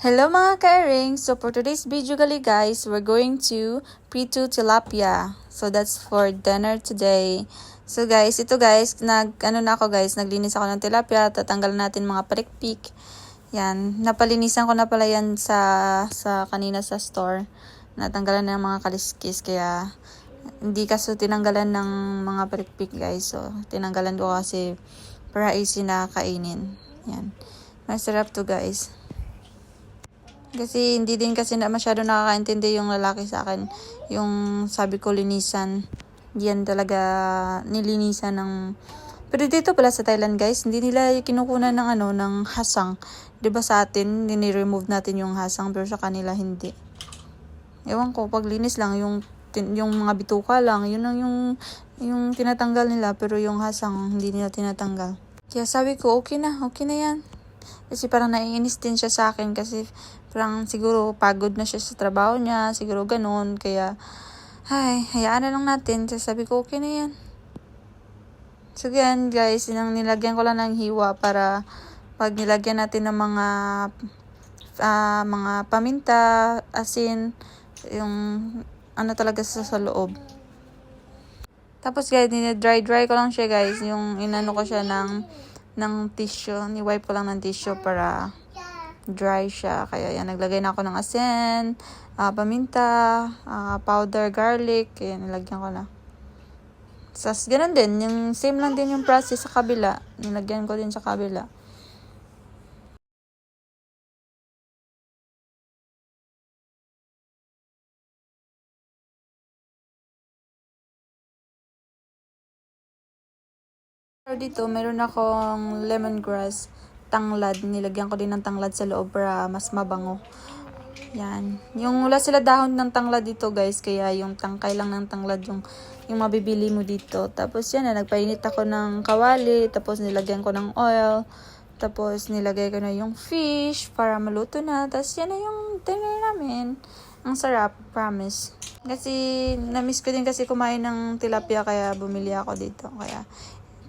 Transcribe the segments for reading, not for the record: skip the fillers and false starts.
Hello mga ka-earrings! So for today's video guys, we're going to prito tilapia. So that's for dinner today. So guys, ito guys, naglinis ako ng tilapia. Tatanggalan natin mga palikpik. Yan, napalinisan ko na pala yan sa kanina sa store. Natanggalan na ng mga kaliskis, kaya hindi kaso tinanggalan ng mga palikpik guys. So tinanggalan ko kasi para easy na kainin. Yan, masarap to guys. Kasi hindi din kasi masyado nakakaintindi yung lalaki sa akin. Yung sabi ko linisan. Yan talaga nilinisan ng... Pero dito pala sa Thailand guys, hindi nila kinukunan ng ng hasang. 'Di ba sa atin, ni-remove natin yung hasang pero sa kanila hindi. Ewan ko, pag linis lang yung mga bituka lang, yun lang yung tinatanggal nila, pero yung hasang hindi nila tinatanggal. Kaya sabi ko, okay na yan. Kasi parang naiinis din siya sa akin kasi parang siguro pagod na siya sa trabaho niya, siguro ganun. Kaya, hayaan na lang natin. So, sabi ko, okay na yan. So, yan guys, nilagyan ko lang ng hiwa para pag nilagyan natin ng mga paminta, asin, yung talaga sa loob. Tapos guys, dry ko lang siya guys. Yung inano ko siya ng tissue. Ni-wipe ko lang ng tissue para dry siya. Kaya yan, naglagay na ako ng asin, paminta, powder garlic. Kaya nilagyan ko na. Sas, ganun din. Yung same lang din yung process sa kabila. Nilagyan ko din sa kabila. Dito, meron akong lemongrass, tanglad. Nilagyan ko din ng tanglad sa loob para mas mabango. Yan. Yung wala sila dahon ng tanglad dito guys, kaya yung tangkay lang ng tanglad yung mabibili mo dito. Tapos yan, nagpainit ako ng kawali, tapos nilagyan ko ng oil, tapos nilagay ko na yung fish para maluto na. Tapos yan na yung dinner namin. Ang sarap, promise. Kasi na-miss ko din kasi kumain ng tilapia, kaya bumili ako dito. Kaya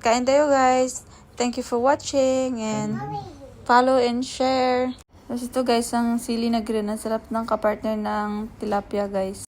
kain tayo guys. Thank you for watching and follow and share. Tapos ito guys, ang sili na green. Ang sarap ng kapartner ng tilapia guys.